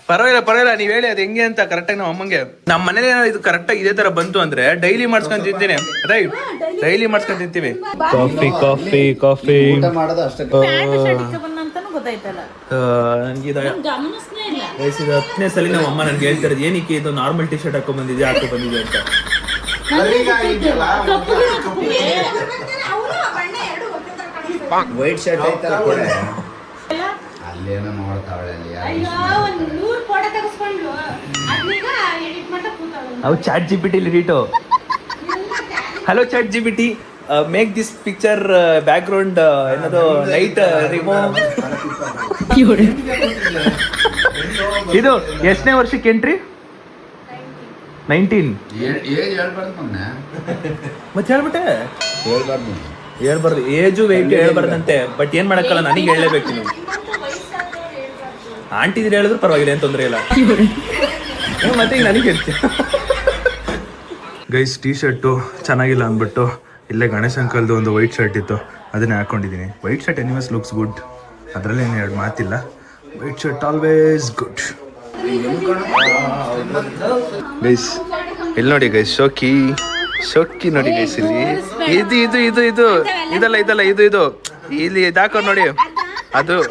ಪರವಾಗಿಲ್ಲ, ನೀವ್ ಹೇಳಿ ಅದು ಹೆಂಗೆ ಅಂತ ಕರೆಕ್ಟಾಗಿ ನಮ್ಮ ಅಮ್ಮಂಗೆ. ನಮ್ಮ ಮನೇಲಿ ಏನಾದ್ರು ಇದು ಕರೆಕ್ಟಾಗಿ ಇದೇ ತರ ಬಂತು ಅಂದ್ರೆ ಡೈಲಿ ಮಾಡ್ಸ್ಕೊಂಡ್ ತಿಂತೀನಿ. ರೈಟ್, ಡೈಲಿ ಮಾಡ್ಸ್ಕೊಂಡ್ ತಿಂತೀವಿ. ಕಾಫಿ ಇದು 10ನೇ ಸಲ ನಮ್ಮ ಅಮ್ಮ ನನ್ಗೆ ಹೇಳ್ತಾರೆ, ಏನಕ್ಕೆ ಇದು ನಾರ್ಮಲ್ ಟಿ ಶರ್ಟ್ ಹಾಕೋ ಬಂದಿದೆ ಅಂತ. ವೈಟ್ ಶರ್ಟ್ ಐತಲ್ಲ, ಅಲ್ಲೇನೋ ನೋಡ್ತಾವಳೆ ಅಲ್ಲಿ. ಅವು ಚಾಟ್ GPT ಎಡಿಟೋ. Hello chat GPT, make this picture background ಏನದು ಲೈಟ್ ರಿಮೂವ್. ಇದು ಎಷ್ಟನೇ ವರ್ಷಕ್ಕೆ ಎಂಟ್ರಿ? 19. ಮತ್ತೆ ಹೇಳ್ಬಿಟ್ಟೆ, ಹೇಳ್ಬಾರ್ದು ಏಜು ವೆಯ್ಟ್ ಹೇಳ್ಬಾರ್ದಂತೆ. ಬಟ್ ಏನ್ ಮಾಡಕ್ಕಲ್ಲ, ನನಗೆ ಹೇಳಲೇಬೇಕು. ನೀವು ಆಂಟಿದ್ರೆ ಹೇಳಿದ್ರು ಪರವಾಗಿಲ್ಲ, ಏನ್ ತೊಂದರೆ ಇಲ್ಲ. ಮತ್ತೆ ಈಗ ನನಗೆ ಹೇಳ್ತೀನಿ. ಗೈಸ್, ಟೀ ಶರ್ಟು ಚೆನ್ನಾಗಿಲ್ಲ ಅಂದ್ಬಿಟ್ಟು ಇಲ್ಲೇ ಗಣೇಶ್ ಅಂಕಲ್ದು ಒಂದು ವೈಟ್ ಶರ್ಟ್ ಇತ್ತು, ಅದನ್ನೇ ಹಾಕೊಂಡಿದ್ದೀನಿ. White shirt anyways looks good, ಅದರಲ್ಲೇನು ಎರಡು ಮಾತಿಲ್ಲ. White shirt always good. Guys ಇಲ್ಲಿ ನೋಡಿ ಗೈಸ್, ಶೋಕಿ ನೋಡಿ ಗೈಸ್. ಇಲ್ಲಿ ಇದಲ್ಲ ಇಲ್ಲಿ ಇದಾಕೋ ನೋಡಿ,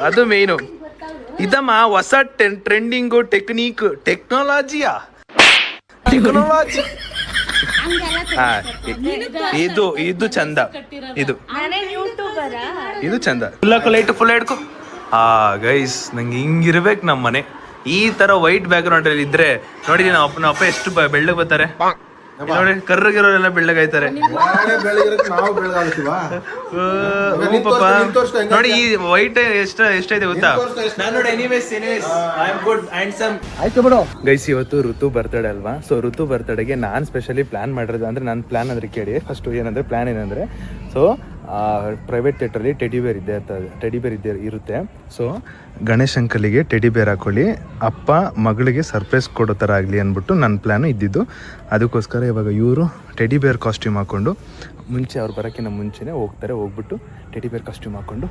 ಅದು ಮೇಯ್ನು. ಇದಮ್ಮ ಹೊಸ ಟ್ರೆಂಡಿಂಗು ಟೆಕ್ನಾಲಜಿ. ಇದು ಚಂದ, ಇದು ಚಂದ. ಫುಲ್ ಹಿಡ್ಕೊ. ಗೈಸ್, ನಂಗೆ ಹಿಂಗಿರ್ಬೇಕು ನಮ್ಮ ಮನೆ. ಈ ತರ ವೈಟ್ ಬ್ಯಾಕ್ ಗ್ರೌಂಡ್ ಅಲ್ಲಿ ಇದ್ರೆ ನೋಡಿ, ನಮ್ಮ ಅಪ್ಪ ಎಷ್ಟು ಬೆಳ್ಳಗೆ ಬರ್ತಾರೆ. ನೋಡಿ ಕರ್ರಗಿರೋರೆಲ್ಲ ಬೆಳ್ಳಗಾಯ್ತಾರೆ. ಬೆಳಗಿರಕ್ಕೆ ನಾವು ಬೆಳಗಾಗ್ತೀವ? ನೋಡಿ ಈ ವೈಟ್ ಎಷ್ಟೈತೆ ಗೊತ್ತಾ? ಗೈಸ್ ಇವತ್ತು ಋತು ಬರ್ತಡೇ ಅಲ್ವಾ, ಸೊ ಋತು ಬರ್ತಡೆಗೆ ನಾನು ಸ್ಪೆಷಲಿ ಪ್ಲಾನ್ ಮಾಡಿರೋದು ಅಂದ್ರೆ ನನ್ನ ಪ್ಲಾನ್ ಅಂದ್ರೆ ಕೇಳಿ ಫಸ್ಟ್ ಏನಂದ್ರೆ ಪ್ಲಾನ್ ಏನಂದ್ರೆ ಸೊ ಪ್ರೈವೇಟ್ ಥಿಯೇಟ್ರಲ್ಲಿ ಟೆಡಿ ಬೇರ್ ಇರುತ್ತೆ. ಸೊ ಗಣೇಶ್ ಅಂಕಲಿಗೆ ಟೆಡಿ ಬೇರ್ ಹಾಕೊಳ್ಳಿ, ಅಪ್ಪ ಮಗಳಿಗೆ ಸರ್ಪ್ರೈಸ್ ಕೊಡೋ ಥರ ಆಗಲಿ ಅಂದ್ಬಿಟ್ಟು ನನ್ನ ಪ್ಲ್ಯಾನು ಇದ್ದಿದ್ದು. ಅದಕ್ಕೋಸ್ಕರ ಇವಾಗ ಇವರು ಟೆಡಿ ಬೇರ್ ಕಾಸ್ಟ್ಯೂಮ್ ಹಾಕ್ಕೊಂಡು ಮುಂಚೆ ಅವ್ರು ಬರೋಕ್ಕಿಂತ ಮುಂಚೆನೇ ಹೋಗ್ಬಿಟ್ಟು ಟೆಡಿ ಬೇರ್ ಕಾಸ್ಟ್ಯೂಮ್ ಹಾಕ್ಕೊಂಡು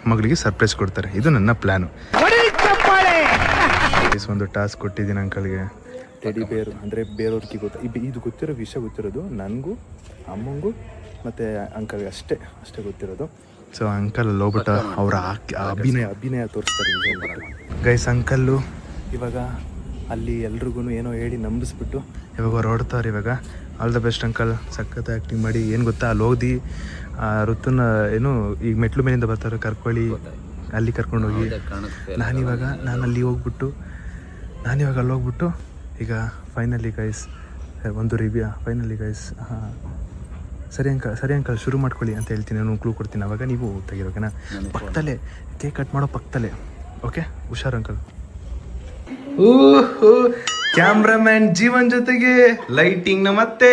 ಮಗಳಿಗೆ ಸರ್ಪ್ರೈಸ್ ಕೊಡ್ತಾರೆ. ಇದು ನನ್ನ ಪ್ಲ್ಯಾನು. ಒಂದು ಟಾಸ್ಕ್ ಕೊಟ್ಟಿದ್ದೀನಿ ಅಂಕಲ್ಗೆ. ಟೆಡಿ ಬೇರು ಅಂದರೆ ಬೇರೆಯವ್ರಿಗೆ ಇದು ಗೊತ್ತಿರೋದು ನನಗೂ ಅಮ್ಮಂಗೂ ಮತ್ತು ಅಂಕಲ್ಗೆ ಅಷ್ಟೇ ಗೊತ್ತಿರೋದು. ಸೊ ಅಂಕಲ್ ಅಲ್ಲಿ ಹೋಗ್ಬಿಟ್ಟು ಅವರ ಅಭಿನಯ ತೋರಿಸ್ತಾರೆ. ಗೈಸ್ ಅಂಕಲ್ಲು ಇವಾಗ ಅಲ್ಲಿ ಎಲ್ರಿಗೂ ಏನೋ ಹೇಳಿ ನಂಬಿಸ್ಬಿಟ್ಟು ಇವಾಗ ಅವ್ರು ಹೊಡ್ತಾರೆ. ಇವಾಗ ಆಲ್ ದ ಬೆಸ್ಟ್ ಅಂಕಲ್, ಸಖತ್ ಆ್ಯಕ್ಟಿಂಗ್ ಮಾಡಿ. ಏನು ಗೊತ್ತಾ, ಅಲ್ಲಿ ಓದಿ ಋತುನ ಏನು ಈಗ ಮೆಟ್ಲು ಮೇಲಿಂದ ಬರ್ತಾರೆ ಕರ್ಕೊಳ್ಳಿ, ಅಲ್ಲಿ ಕರ್ಕೊಂಡೋಗಿ ನಾನು ಅಲ್ಲಿ ಹೋಗ್ಬಿಟ್ಟು ಈಗ ಫೈನಲಿ ಗೈಸ್ ಒಂದು ರಿವ್ಯೂ ಹಾಂ ಸರಿ ಅಂಕಲ್ ಶುರು ಮಾಡ್ಕೊಳ್ಳಿ ಅಂತ ಹೇಳ್ತೀನಿ. ನಾನು ಕ್ಲೂ ಕೊಡ್ತೀನಿ, ಅವಾಗ ನೀವು ತೆಗಿಬೇಕನಾ? ಪಕ್ಕದಲ್ಲೇ ಕೇಕ್ ಕಟ್ ಮಾಡೋ ಪಕ್ಕದಲ್ಲೇ. ಓಕೆ, ಹುಷಾರು ಅಂಕಲ್. ಕ್ಯಾಮ್ರಾಮ್ಯಾನ್ ಜೀವನ್ ಜೊತೆಗೆ ಲೈಟಿಂಗ್ ಮತ್ತೆ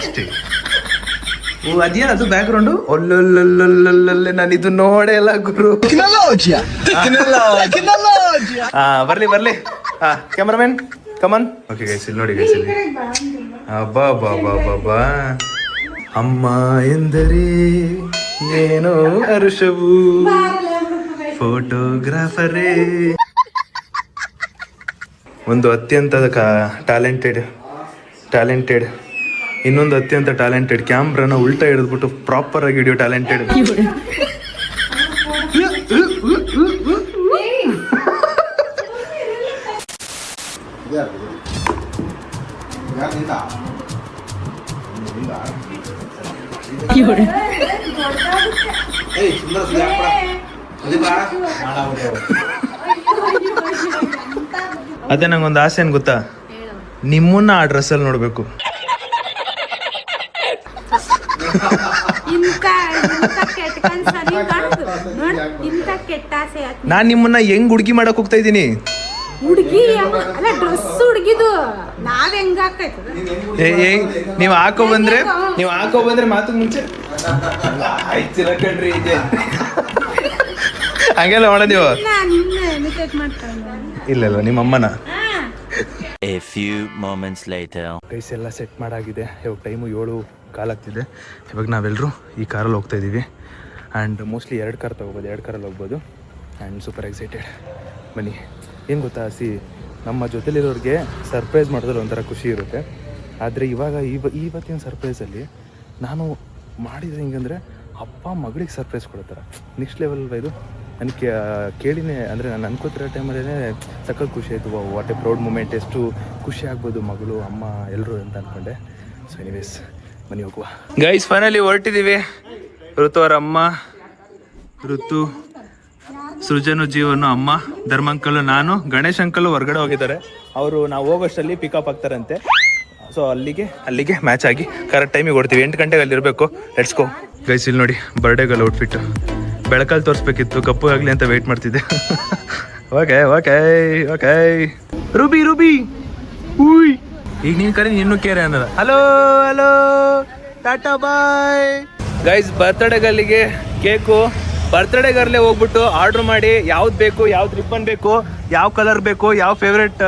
ಅಷ್ಟೇ. ಅದೇನದು ಬ್ಯಾಕ್ ಗ್ರೌಂಡು? ಒಲ್ಲೊಲ್ಲೊಲ್ಲೊಲ್ಲೊಲ್ಲೆ ನಾನು ಇದು ನೋಡೇ ಇಲ್ಲ ಗುರು. ಬರ್ಲಿ ಕ್ಯಾಮ್ರಾಮ್ಯಾನ್ ಕಮನ್. ಓಕೆ ಗೈಸ್, ಇಲ್ಲಿ ನೋಡಿ ಗೈಸ್, ಇಲ್ಲಿ ಅಬ್ಬಾ ಅಮ್ಮ ಎಂದರೆ ಏನೋ ಹರುಷವು, ಫೋಟೋಗ್ರಾಫರೇ. ಒಂದು ಅತ್ಯಂತ ಟ್ಯಾಲೆಂಟೆಡ್ ಇನ್ನೊಂದು ಅತ್ಯಂತ ಟ್ಯಾಲೆಂಟೆಡ್ ಕ್ಯಾಮ್ರಾನ ಉಲ್ಟಾ ಹಿಡಿದ್ಬಿಟ್ಟು ಪ್ರಾಪರ್ ಆಗಿ ಹಿಡಿಯೋ ಟ್ಯಾಲೆಂಟೆಡ್. ಅದೇ ನಂಗೊಂದು ಆಸೆ ಏನ್ ಗೊತ್ತಾ, ನಿಮ್ಮನ್ನ ಆ ಡ್ರೆಸ್ಸಲ್ಲಿ ನೋಡ್ಬೇಕು. ನಾನ್ ನಿಮ್ಮನ್ನ ಹೆಂಗ್ ಹುಡುಗಿ ಮಾಡಕ್ ಹೋಗ್ತಾ ಇದ್ದೀನಿ. ನೀವು ಹಾಕೋ ಬಂದ್ರೆ ಮಾತು ಮುಂಚೆ ಆಯ್ತಿಲ್ಲ ಕಣ್ರಿ. ಹಂಗೆಲ್ಲ ಮಾಡೋದು ನೀವು? ಇಲ್ಲ ನಿಮ್ಮ ಅಮ್ಮನ. A few moments later. Guys ಎಲ್ಲ ಸೆಟ್ ಮಾಡಾಗಿದೆ. ಇವಾಗ ಟೈಮು 7:15 ಇವಾಗ ನಾವೆಲ್ಲರೂ ಈ ಕಾರಲ್ಲಿ ಹೋಗ್ತಾ ಇದ್ದೀವಿ. ಆ್ಯಂಡ್ ಮೋಸ್ಟ್ಲಿ 2 ಕಾರ್ ತೊಗೋಬೋದು, 2 ಕಾರಲ್ಲಿ ಹೋಗ್ಬೋದು. And super excited. ಬನ್ನಿ. ಏನು ಗೊತ್ತಾ, ನಮ್ಮ ಜೊತೆಲಿರೋರಿಗೆ ಸರ್ಪ್ರೈಸ್ ಮಾಡೋದ್ರಲ್ಲಿ ಒಂಥರ ಖುಷಿ ಇರುತ್ತೆ. ಆದರೆ ಇವತ್ತಿನ ಸರ್ಪ್ರೈಸಲ್ಲಿ ನಾನು ಮಾಡಿದ್ರೆ ಹೆಂಗಂದರೆ ಅಪ್ಪ ಮಗಳಿಗೆ ಸರ್ಪ್ರೈಸ್ ಕೊಡ್ತಾರೆ. ನೆಕ್ಸ್ಟ್ ಲೆವೆಲ್ ಅಲ್ವಾ ಇದು. ನನಗೆ ಕೇಳಿನೇ ಅಂದರೆ ನಾನು ಅನ್ಕೋತಿರೋ ಟೈಮಲ್ಲೇ ಸಖತ್ ಖುಷಿ ಆಯಿತು. ವಾಟ್ ಎ ಪ್ರೌಡ್ ಮೂಮೆಂಟ್, ಎಷ್ಟು ಖುಷಿ ಆಗ್ಬೋದು ಮಗಳು ಅಮ್ಮ ಎಲ್ಲರೂ ಅಂತ ಅಂದ್ಕೊಂಡೆ. ಸೊ ಎನಿವೇಸ್ ಮನೆ ಹೋಗುವ. ಗೈಸ್ ಫೈನಲಿ ಹೊರಟಿದ್ದೀವಿ. ಋತು ಅವರ ಅಮ್ಮ, ಋತು, ಸೃಜನು, ಜೀವನು, ಅಮ್ಮ, ಧರ್ಮಂಕಲು, ನಾನು, ಗಣೇಶ್ ಅಂಕಲು ಹೊರಗಡೆ ಹೋಗಿದ್ದಾರೆ. ಅವರು ನಾವು ಹೋಗೋಷ್ಟರಲ್ಲಿ ಪಿಕಪ್ ಆಗ್ತಾರಂತೆ. ಸೊ ಅಲ್ಲಿಗೆ ಮ್ಯಾಚ್ ಆಗಿ ಕರೆಕ್ಟ್ ಟೈಮಿಗೆ ಹೊಡ್ತೀವಿ. 8 ಗಂಟೆಗೆ ಅಲ್ಲಿ ಇರಬೇಕು. Let's go. ಗೈಸ್ ಇಲ್ಲಿ ನೋಡಿ ಬರ್ಡೇಗಲ್ ಔಟ್ಫಿಟ್. ಬೆಳಕಲ್ಲಿ ತೋರಿಸ್ಬೇಕಿತ್ತು, ಕಪ್ಪುಗಾಗಲಿ ಅಂತ ವೆಯ್ಟ್ ಮಾಡ್ತಿದ್ದೆ. ಓಕೆ ರೂಬಿ ಉಯ್ ಈಗ ನೀನು ಕರೆ ಇನ್ನೂ ಕೇರೆ ಅನ್ನೋದು. ಹಲೋ ಟಾಟಾ ಬಾಯ್. ಗೈಸ್ ಬರ್ತ್ಡೇ ಗರ್ಲಿಗೆ ಕೇಕು, ಬರ್ತ್ಡೇ ಗರ್ಲೆ ಹೋಗ್ಬಿಟ್ಟು ಆರ್ಡ್ರ್ ಮಾಡಿ ಯಾವ್ದು ಬೇಕು, ಯಾವ್ದು ರಿಬ್ಬನ್ ಬೇಕು, ಯಾವ ಕಲರ್ ಬೇಕು, ಯಾವ ಫೇವ್ರೆಟ್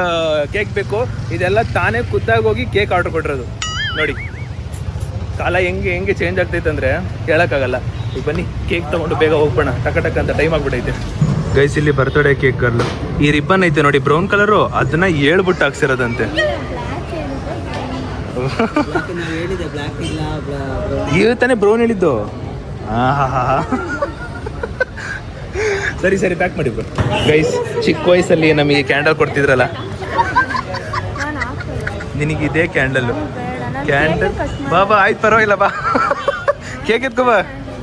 ಕೇಕ್ ಬೇಕು, ಇದೆಲ್ಲ ತಾನೇ ಖುದ್ದಾಗಿ ಹೋಗಿ ಕೇಕ್ ಆರ್ಡ್ರ್ ಕೊಟ್ಟಿರೋದು. ನೋಡಿ ಕಾಲ ಹೆಂಗೆ ಚೇಂಜ್ ಆಗ್ತೈತೆ ಅಂದರೆ ಹೇಳೋಕ್ಕಾಗಲ್ಲ. ಈಗ ಬನ್ನಿ ಕೇಕ್ ತೊಗೊಂಡು ಬೇಗ ಹೋಗ್ಬೋಣ, ಟಕ ಅಂತ ಟೈಮ್ ಆಗ್ಬಿಟ್ಟೈತೆ. ಗೈಸ್ ಇಲ್ಲಿ ಬರ್ತ್ಡೇ ಕೇಕ್ ಗರ್ಲು. ಈ ರಿಬ್ಬನ್ ಐತೆ ನೋಡಿ ಬ್ರೌನ್ ಕಲರು, ಅದನ್ನ ಹೇಳ್ಬಿಟ್ಟು ಹಾಕ್ಸಿರೋದಂತೆ. ಇವತ್ತಾನೆ ಬ್ರೌನ್ ಹೇಳಿದ್ದು. ಸರಿ ಪ್ಯಾಕ್ ಮಾಡಿ ಬ್ರೋ. ಗೈಸ್ ಚಿಕ್ಕ ವಯಸ್ಸಲ್ಲಿ ನಮಗೆ ಕ್ಯಾಂಡಲ್ ಕೊಡ್ತಿದ್ರಲ್ಲ, ನಿನಗಿದೇ ಕ್ಯಾಂಡಲ್ ಬಾ ಆಯ್ತು ಪರವಾಗಿಲ್ಲ ಬಾ. ಕೇಕ್ ಎತ್ಕೋ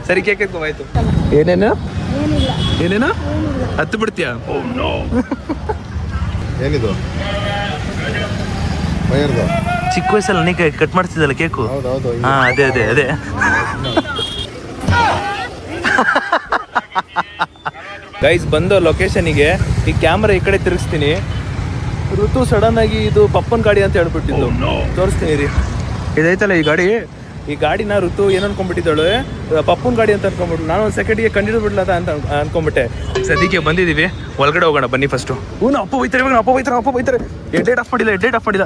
ಸರಿ, ಕೇಕ್ ಎತ್ಕೋ ಆಯ್ತು. ಏನೇನು ಹತ್ತು ಬಿಡ್ತೀಯ? ಏನಿದು ಬೈರ್ದು. ಚಿಕ್ಕ ವಯಸ್ಸಲ್ಲಿ ನನಗೆ ಕಟ್ ಮಾಡ್ತಿದ್ದಲ್ಲ ಕೇಕು. ಹೌದೌದು. ಹಾ ಅದೇ ಗೈಸ್ ಬಂದು ಲೊಕೇಶನಿಗೆ ಈ ಕ್ಯಾಮ್ರಾ ಈ ಕಡೆ ತಿರುಗಿಸ್ತೀನಿ. ಋತು ಸಡನ್ ಆಗಿ ಇದು ಪಪ್ಪನ್ ಗಾಡಿ ಅಂತ ಹೇಳ್ಬಿಟ್ಟಿದ್ದು. ತೋರಿಸ್ತೀನಿ ರೀ. ಇದೈತಲ್ಲ ಈ ಗಾಡಿನ ಋತು ಏನು ಅನ್ಕೊಂಡ್ಬಿಟ್ಟಿದ್ದಾಳು, ಪಪ್ಪನ್ ಗಾಡಿ ಅಂತ ಅನ್ಕೊಂಡ್ಬಿಟ್ಟು ನಾನು ಒಂದು ಸೆಕೆಂಡಿಗೆ ಕಂಡಿಡ್ಬಿಡ್ಲ ಅಂತ ಅನ್ಕೊಂಡ್ಬಿಟ್ಟೆ. ಸದ್ಯಕ್ಕೆ ಬಂದಿದ್ದೀವಿ, ಒಳಗಡೆ ಹೋಗೋಣ ಬನ್ನಿ ಫಸ್ಟು. ಅಪ್ಪ ಬೈತಾರೆ. ಎಡ್ಡೇಟ್ ಆಫ್ ಮಾಡಿಲ್ಲ.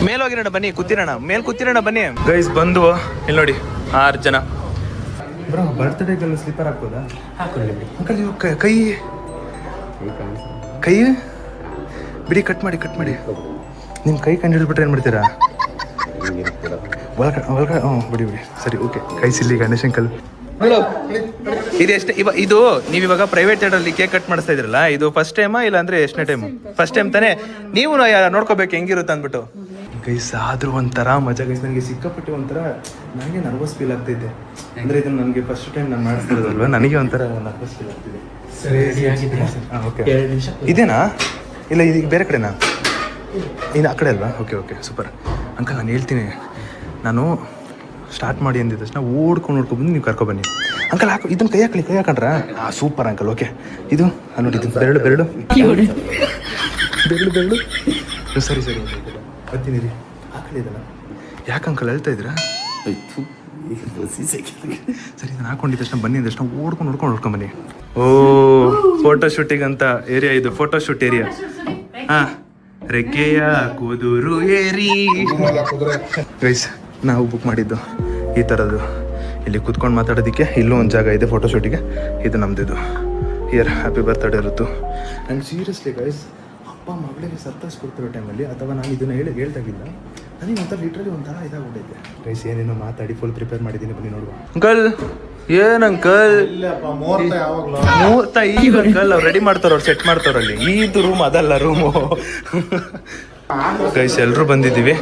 ಮೇಲೆ ಹೋಗಿರೋಣ ಬನ್ನಿ, ಕೂತಿರೋಣ ಬನ್ನಿ. ಗೈಸ್ ಬಂದು ಇಲ್ಲಿ ನೋಡಿ 6 ಜನ. ಬ್ರೋ ಬರ್ತ್ಡೇಗೆಲ್ಲ ಸ್ಲಿಪ್ಪರ್ ಹಾಕ್ಬೋದಾ? ಅಂಕಲ್ ನೀವು ಕೈ ಬಿಡಿ, ಕಟ್ ಮಾಡಿ ನಿಮ್ಮ ಕೈ ಕಂಡಿಡ್ಬಿಟ್ರೆ ಏನು ಮಾಡ್ತೀರಾ? ಒಳಗಡೆ ಬಿಡಿ ಸರಿ ಓಕೆ. ಕೈ ಸಿಲ್ಲಿ ಗಣೇಶ್ ಅಂಕಲ್. ಇದು ನೀವು ಇವಾಗ ಪ್ರೈವೇಟ್ ಥಿಯೇಟರಲ್ಲಿ ಕೇಕ್ ಕಟ್ ಮಾಡಿಸ್ತಾ ಇದ್ರಲ್ಲ, ಇದು ಫಸ್ಟ್ ಟೈಮಾ ಇಲ್ಲ ಅಂದ್ರೆ ಎಷ್ಟನೇ ಟೈಮ್? ಫಸ್ಟ್ ಟೈಮ್ ತಾನೇ? ನೀವು ನೋಡ್ಕೋಬೇಕು ಹೆಂಗಿರುತ್ತೆ ಅಂದ್ಬಿಟ್ಟು. ಗೈಸ್ ಆದ್ರೂ ಒಂಥರ ಮಜಾ ಗೈಸ್. ನನಗೆ ಸಿಕ್ಕಾಪಟ್ಟೆ ಒಂಥರ ನನಗೆ ನರ್ವಸ್ ಫೀಲ್ ಆಗ್ತೈತೆ. ಅಂದರೆ ಇದು ನನಗೆ ಫಸ್ಟ್ ಟೈಮ್ ನಾನು ಮಾಡಿಸ್ತಿರೋದಲ್ವ, ನನಗೆ ಒಂಥರ ನರ್ವಸ್ ಫೀಲ್ ಆಗ್ತಿದೆ. ಸರಿ ಓಕೆ. ಇದೇನಾ ಇಲ್ಲ ಇದೀಗ ಬೇರೆ ಕಡೆನಾ? ಇನ್ನು ಆ ಕಡೆ ಅಲ್ವಾ? Okay super. ಅಂಕಲ್ ನಾನು ಹೇಳ್ತೀನಿ, ನಾನು ಸ್ಟಾರ್ಟ್ ಮಾಡಿ ಅಂದಿದ್ದ ತಕ್ಷಣ ಓಡ್ಕೊಂಡು ಬಂದು ನೀವು ಕರ್ಕೊಬನ್ನಿ. ಅಂಕಲ್ ಹಾಕು ಇದನ್ನು ಕೈ ಹಾಕೊಂಡ್ರಾ? Super uncle. ಓಕೆ ಇದು ನೋಡಿ, ಇದು ಬೆರಳು ಸರಿ ಬರ್ತೀನಿ ರೀ. ಹಾಕಲಿ ಇದಲ್ಲ ಯಾಕೆ ಅಂಕಲ್ ಹೇಳ್ತಾ ಇದ್ದೀರಾ? ಸರಿ ಇದನ್ನು ಹಾಕೊಂಡಿದ್ದ ತಕ್ಷಣ ಬನ್ನಿ ಅಂದ ತಕ್ಷಣ ಓಡ್ಕೊಂಡು ಬನ್ನಿ. ಫೋಟೋ ಶೂಟಿಂಗ್ ಅಂತ ಏರಿಯಾ ಇದು, ಫೋಟೋ ಶೂಟ್ ಏರಿಯಾ. ರೆಕ್ಕೆಯ ಕುದುರು ಏರಿ. ಗೈಸ್ ನಾವು ಬುಕ್ ಮಾಡಿದ್ದು ಈ ಥರದ್ದು, ಇಲ್ಲಿ ಕೂತ್ಕೊಂಡು ಮಾತಾಡೋದಕ್ಕೆ ಇಲ್ಲೂ ಒಂದು ಜಾಗ ಇದೆ ಫೋಟೋ ಶೂಟಿಗೆ. ಇದು ನಮ್ದಿದು. ಇಯರ್ ಹ್ಯಾಪಿ ಬರ್ತ್ಡೇ ಇರುತ್ತು. ನಂಗೆ ಸೀರಿಯಸ್ಲಿ ಗೈಸ್, ಅಪ್ಪ ಮಗಳಿಗೆ ಸರ್ಪ್ರೈಸ್ ಕೊಡ್ತಿರೋ ಟೈಮಲ್ಲಿ ಅಥವಾ ನಾನು ಇದನ್ನು ಹೇಳ್ದಾಗಿಲ್ಲ, ನನಗೆ ಒಂಥರ ಲಿಟ್ರಲಿ ಒಂಥರ ಇದಾಗ್ಬಿಟ್ಟೈತೆ ಗೈಸ್. ಏನೇನೋ ಮಾತಾಡಿ ಫುಲ್ ಪ್ರಿಪೇರ್ ಮಾಡಿದ್ದೀನಿ, ಬನ್ನಿ ನೋಡುವ. ಅಂಕಲ್ ಏನಂಕಲ್ ಮುಹೂರ್ತ ಈಗ ಅಂಕಲ್ ಅವ್ರು ರೆಡಿ ಮಾಡ್ತಾರ, ಅವ್ರು ಸೆಟ್ ಮಾಡ್ತಾರಲ್ಲಿ. ಇದು ರೂಮ್ ಅದಲ್ಲ ರೂಮು. ಗೈಸ್ ಎಲ್ಲರೂ ಬಂದಿದ್ದೀವಿ,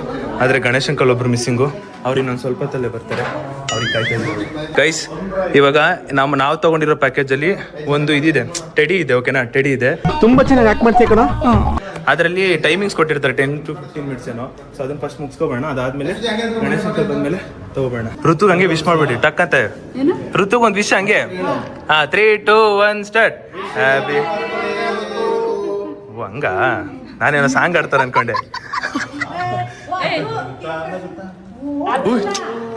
ಆದರೆ ಗಣೇಶ್ ಅಂಕಲ್ ಒಬ್ರು ಮಿಸ್ಸಿಂಗು. ಅವ್ರು ಇನ್ನೊಂದು ಸ್ವಲ್ಪ ಹೊತ್ತಲ್ಲೇ ಬರ್ತಾರೆ, ಅವ್ರಿಗೆ ಕಾಯ್ತಾ ಇದ್ದೀವಿ. ಗೈಸ್ ಇವಾಗ ನಾವು ತೊಗೊಂಡಿರೋ ಪ್ಯಾಕೇಜಲ್ಲಿ ಒಂದು ಇದಿದೆ, ಟೆಡಿ ಇದೆ. ಓಕೆನಾ? ಟೆಡಿ ಇದೆ. ತುಂಬಾ ಚೆನ್ನಾಗಿ ಯಾಕೆ ಮಾಡ್ತೀಯ ಕಣ? ಅದರಲ್ಲಿ ಟೈಮಿಂಗ್ಸ್ ಕೊಟ್ಟಿರ್ತಾರೆ 10 to 15 minutes ಏನೋ. ಸೊ ಅದನ್ನ ಫಸ್ಟ್ ಮುಗಿಸ್ಕೋಬೇಡ, ಅದಾದ್ಮೇಲೆ ಗಣೇಶ್ ಅಂಕಲ್ ಬಂದ್ಮೇಲೆ ತಗೋಬೇಡ. ಋತುಗ್ ಹಂಗೆ ವಿಶ್ ಮಾಡ್ಬಿಡಿ ಟಕ್ ಅಂತ. ಋತುಗ್ ಒಂದು ವಿಶ್ ಹಂಗೆ. 3, 2, 1 ಸ್ಟಾರ್ಟ್. ಹ್ಯಾಪಿ. ಹಂಗ ನಾನೇನೋ ಸಾಂಗ್ ಆಡ್ತಾರೆ ಅನ್ಕೊಂಡೆ.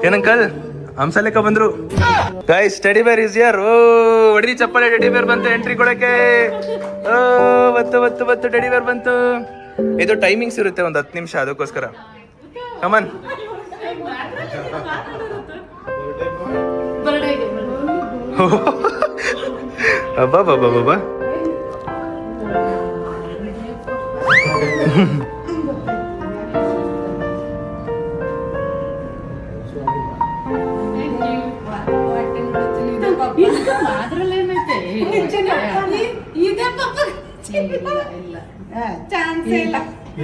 ಏನಂಕಲ್ ಹಂಸಲೇಖ ಬಂದ್ರು. ಗೈಸ್ ಟೆಡಿ ಬೇರ್ ಇಸ್ ಹಿಯರ್. ಹೊಡಿ ಚಪ್ಪಲೆ, ಟೆಡಿ ಬೇರ್ ಬಂತು ಎಂಟ್ರಿ ಕೊಡಕ್ಕೆ. ಬತ್ತು ಟೆಡಿ ಬೇರ್ ಬಂತು. ಇದು ಟೈಮಿಂಗ್ಸ್ ಇರುತ್ತೆ ಒಂದು 10 ನಿಮಿಷ, ಅದಕ್ಕೋಸ್ಕರ. ಕಮನ್. ಅಬ್ಬಾ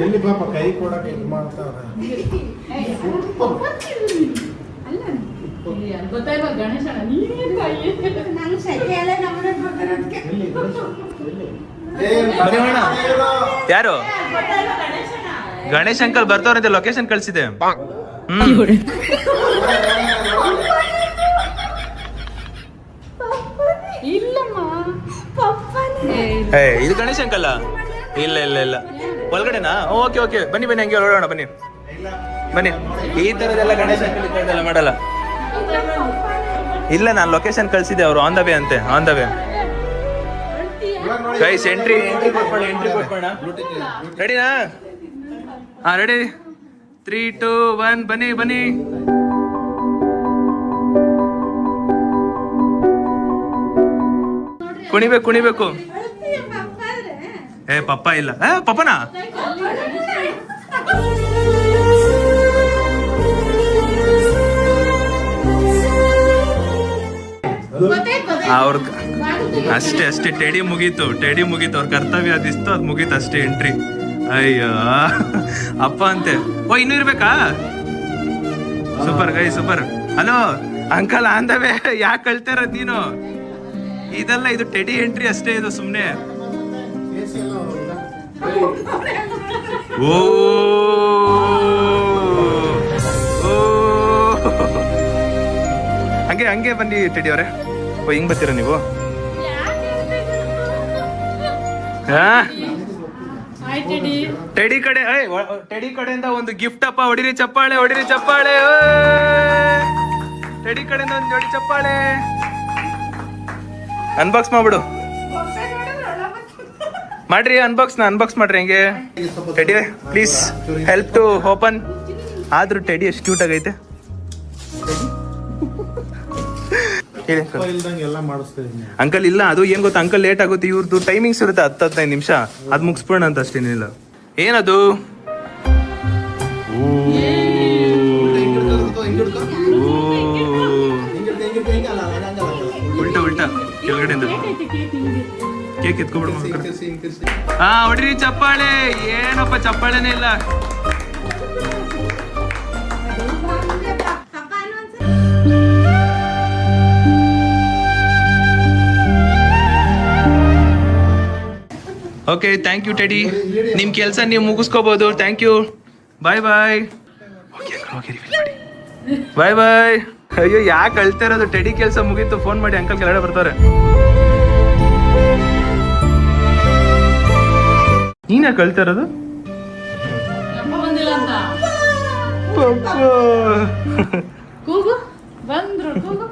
ಎಲ್ಲಿ ಪಾಪ ಕೈ ಕೊಡಕ್ಕೆ ಇದು ಮಾಡ್ತಾವ್ರೆ. ಯಾರು? ಗಣೇಶ್ ಅಂಕಲ್ ಬರ್ತಾವ್ರಂತೆ, ಲೊಕೇಶನ್ ಕಳ್ಸಿದೆ. ಇದು ಗಣೇಶ್ ಅಂಕಲ್? ಇಲ್ಲ ಒಳಗಡೆನಾ? ಓಕೆ ಬನ್ನಿ ಹಂಗೆ ಹೊರಡೋಣ ಬನ್ನಿ. ಈ ತರದೆಲ್ಲ ಗಣೇಶ್ ಅಂಕಲ್ ಈ ತರದೆಲ್ಲ ಮಾಡಲ್ಲ. ಇಲ್ಲ ನಾನು ಲೊಕೇಶನ್ ಕಳ್ಸಿದ್ದೆ, ಅವರು ಆನ್ ದ ವೇ ಅಂತೆ. On the way. Guys entry ಕೊಟ್ಬಿಡೋಣ. ರೆಡಿನಾ? ರೆಡಿ. 3, 2, 1 ಬನ್ನಿ. ಕುಣಿಬೇಕು. ಪಪ್ಪ ಇಲ್ಲ. ಪಪ್ಪನಾ? ಅವ್ರ ಅಷ್ಟೇ ಟೆಡಿ ಮುಗೀತು. ಅವ್ರ ಕರ್ತವ್ಯ ಅದಿಸ್ತು, ಅದು ಮುಗೀತು ಅಷ್ಟೇ. ಎಂಟ್ರಿ. ಅಯ್ಯೋ ಅಪ್ಪ ಅಂತೆ. ಇನ್ನೂ ಇರ್ಬೇಕಾ? Super guy super. Hello uncle on the way. ಯಾಕೆ ಕಳ್ತಾ ಇರೋದು ನೀನು? ಇದೆಲ್ಲ ಇದು ಟೆಡಿ ಎಂಟ್ರಿ ಅಷ್ಟೇ, ಇದು ಸುಮ್ಮನೆ ಓ ಹಂಗೆ ಹಂಗೆ ಬನ್ನಿ ಟೆಡಿ ಅವರೇ. ಓ ಹಿಂಗ್ ಬರ್ತೀರಾ ನೀವು? ಹಾ ಟೆಡಿ ಕಡೆ ಟೆಡಿ ಕಡೆಯಿಂದ ಒಂದು ಗಿಫ್ಟ್ ಅಪ್ಪ. ಹೊಡಿರಿ ಚಪ್ಪಾಳೆ, ಹೊಡಿರಿ ಚಪ್ಪಾಳೆ. ಟೆಡಿ ಕಡೆಯಿಂದ ಒಂದು ಜೋಡಿ ಚಪ್ಪಾಳೆ. ಅನ್ಬಾಕ್ಸ್ ಮಾಡ್ಬಿಡು. ಮಾಡ್ರಿ ಅನ್ಬಾಕ್ಸ್ ಮಾಡ್ರಿ. ಹೆಂಗೆ teddy please help to open. ಆದ್ರೂ ಟೆಡಿ ಎಷ್ಟು ಕ್ಯೂಟ್ ಆಗೈತೆ. ಅಂಕಲ್ ಇಲ್ಲ, ಅದು ಏನ್ ಗೊತ್ತಾ ಅಂಕಲ್, ಲೇಟ್ ಆಗುತ್ತೆ. ಇವ್ರದ್ದು ಟೈಮಿಂಗ್ಸ್ ಇರುತ್ತೆ 10-15 ನಿಮಿಷ. ಅದ್ ಮುಗಿಸ್ಬಿಡೋಣ ಅಂತ ಅಷ್ಟೇನಿಲ್ಲ. ಏನದು? ಉಲ್ಟಾ ಕೆಳಗಡೆಯಿಂದ ಕೇಕ್ ಎತ್ಕೊಬಿಡು. ಹಾ ಹೊಡ್ರಿ ಚಪ್ಪಾಳೆ. ಏನಪ್ಪ ಚಪ್ಪಾಳೆನೇ ಇಲ್ಲ. Okay thank you teddy. ನಿಮ್ ಕೆಲಸ ನೀವು ಮುಗಿಸ್ಕೋಬಹುದು. Thank you. ಬಾಯ್ ಬಾಯ್. ಬಾಯ್ ಬಾಯ್. ಅಯ್ಯೋ ಯಾಕೆ ಅಳ್ತಾ ಇರೋದು? ಟೆಡಿ ಕೆಲಸ ಮುಗೀತು, ಫೋನ್ ಮಾಡಿ ಅಂಕಲ್ ಕೆಳಗಡೆ ಬರ್ತಾರೆ. ನೀನ್ ಯಾಕೆ ಅಳ್ತಾ ಇರೋದು? ಕೂಗು ಬಂದ್ರು ಕೂಗು.